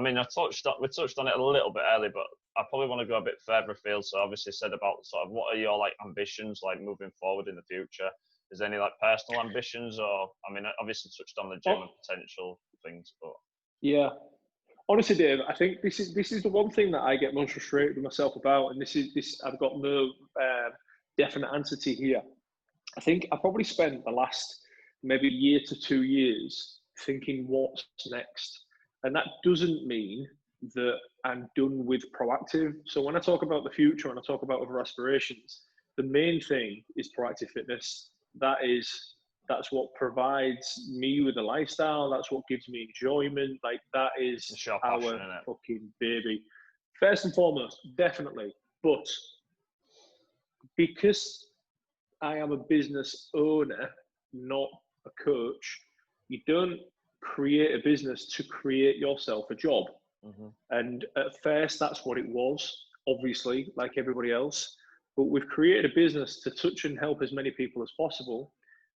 I mean, we touched on it a little bit earlier, but I probably want to go a bit further afield. So obviously said about sort of what are your like ambitions like moving forward in the future? Is there any like personal ambitions, or I mean, I obviously touched on the gym and potential things, but yeah. Honestly, Dave, I think this is the one thing that I get most frustrated with myself about, and this I've got no definite answer to here. I think I probably spent the last maybe year to 2 years thinking what's next, and that doesn't mean that I'm done with proactive. So when I talk about the future and I talk about other aspirations, the main thing is proactive fitness. That's what provides me with a lifestyle. That's what gives me enjoyment. Like that is our fucking baby. First and foremost, definitely. But because I am a business owner, not a coach, you don't create a business to create yourself a job. Mm-hmm. And at first, that's what it was, obviously, like everybody else. But we've created a business to touch and help as many people as possible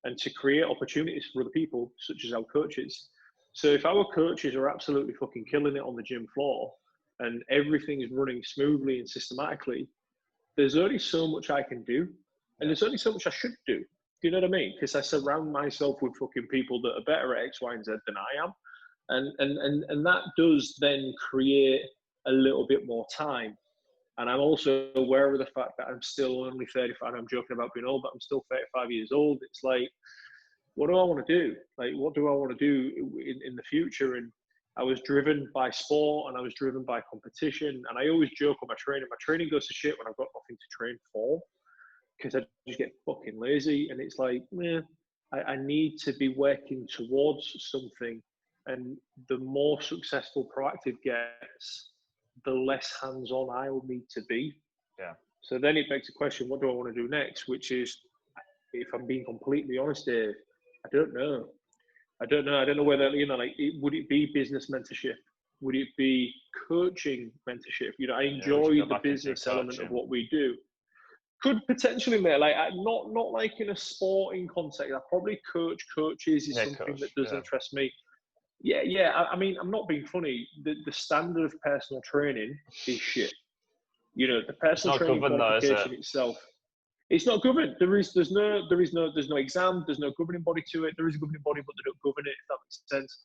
and to create opportunities for other people, such as our coaches. So if our coaches are absolutely fucking killing it on the gym floor and everything is running smoothly and systematically, there's only so much I can do. And there's only so much I should do. Do you know what I mean? Because I surround myself with fucking people that are better at X, Y, and Z than I am. And that does then create a little bit more time. And I'm also aware of the fact that I'm still only 35. I'm joking about being old, but I'm still 35 years old. It's like, what do I want to do? Like, what do I want to do in the future? And I was driven by sport and I was driven by competition. And I always joke on my training. My training goes to shit when I've got nothing to train for because I just get fucking lazy. And it's like, I need to be working towards something. And the more successful proactive gets, the less hands-on I will need to be. Yeah. So then it begs the question, what do I want to do next? Which is, if I'm being completely honest, Dave, I don't know. I don't know whether, would it be business mentorship? Would it be coaching mentorship? I enjoy the business element of what we do. Could potentially, mate, not like in a sporting context. I probably coaches is something that does interest me. Yeah. I mean, I'm not being funny. The standard of personal training is shit. The personal training qualification itself, it's not governed. There's no exam. There's no governing body to it. There is a governing body, but they don't govern it. If that makes sense.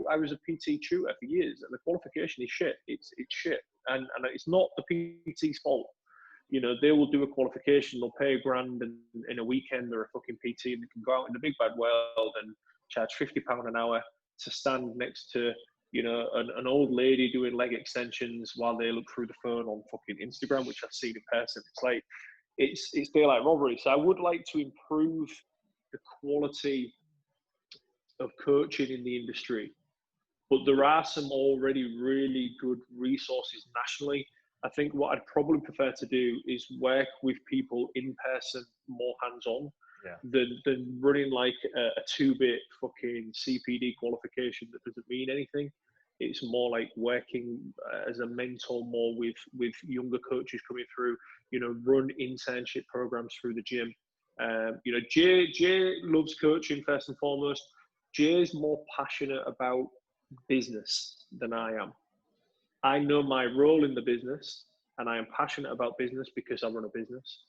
I was a PT tutor for years, and the qualification is shit. It's shit, and it's not the PT's fault. They will do a qualification. They'll pay $1,000, and in a weekend they're a fucking PT, and they can go out in the big bad world and charge £50 an hour to stand next to, an old lady doing leg extensions while they look through the phone on fucking Instagram, which I've seen in person. It's like, it's daylight robbery. So I would like to improve the quality of coaching in the industry, but there are some already really good resources nationally. I think what I'd probably prefer to do is work with people in person, more hands-on, than running like a 2-bit fucking CPD qualification that doesn't mean anything. It's more like working as a mentor more with younger coaches coming through, run internship programs through the gym. Jay loves coaching first and foremost. Jay's more passionate about business than I am. I know my role in the business and I am passionate about business because I run a business.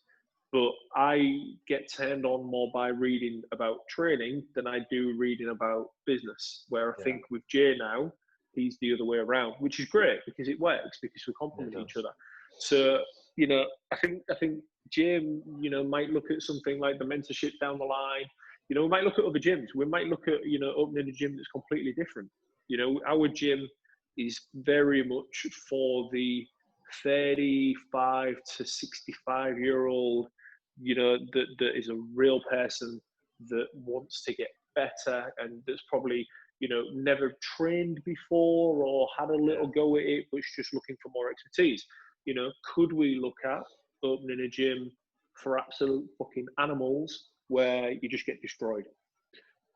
But I get turned on more by reading about training than I do reading about business, where I think with Jay now, he's the other way around, which is great because it works, because we complement each other. So, I think Jay, might look at something like the mentorship down the line. We might look at other gyms. We might look at, opening a gym that's completely different. Our gym is very much for the 35 to 65-year-old, that is a real person that wants to get better and that's probably, never trained before or had a little go at it, but just looking for more expertise. Could we look at opening a gym for absolute fucking animals where you just get destroyed?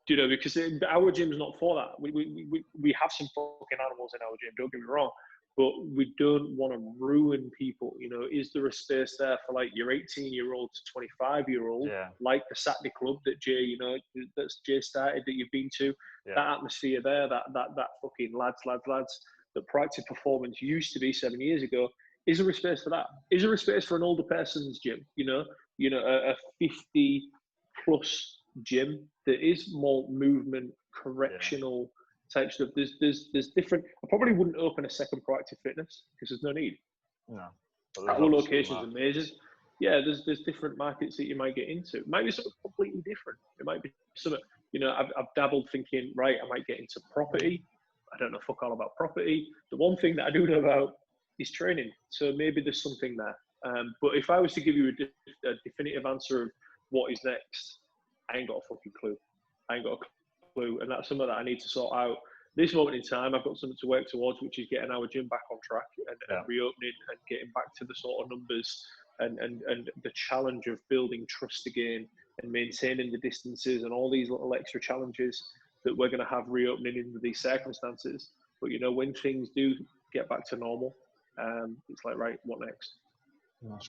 You know, because our gym's not for that. We have some fucking animals in our gym, don't get me wrong, but we don't want to ruin people. You know, is there a space there for like your 18-year-old to 25-year-old, like the Saturday club that Jay, you know, that's Jay started, that you've been to, that atmosphere there, that fucking lads, that Proactive Performance used to be 7 years ago. Is there a space for that? Is there a space for an older person's gym? You know, a 50 plus gym that is more movement, correctional type stuff. There's different. I probably wouldn't open a second Proactive Fitness because there's no need. No. That whole location's amazing. Yeah, there's different markets that you might get into. It might be something completely different. It might be something, you know, I've dabbled thinking, right, I might get into property. I don't know fuck all about property. The one thing that I do know about is training. So maybe there's something there. But if I was to give you a definitive answer of what is next, I ain't got a fucking clue. I ain't got a clue. And that's something that I need to sort out. This moment in time, I've got something to work towards, which is getting our gym back on track and reopening and getting back to the sort of numbers and the challenge of building trust again and maintaining the distances and all these little extra challenges that we're going to have reopening under these circumstances. But, you know, when things do get back to normal, it's like, right, what next?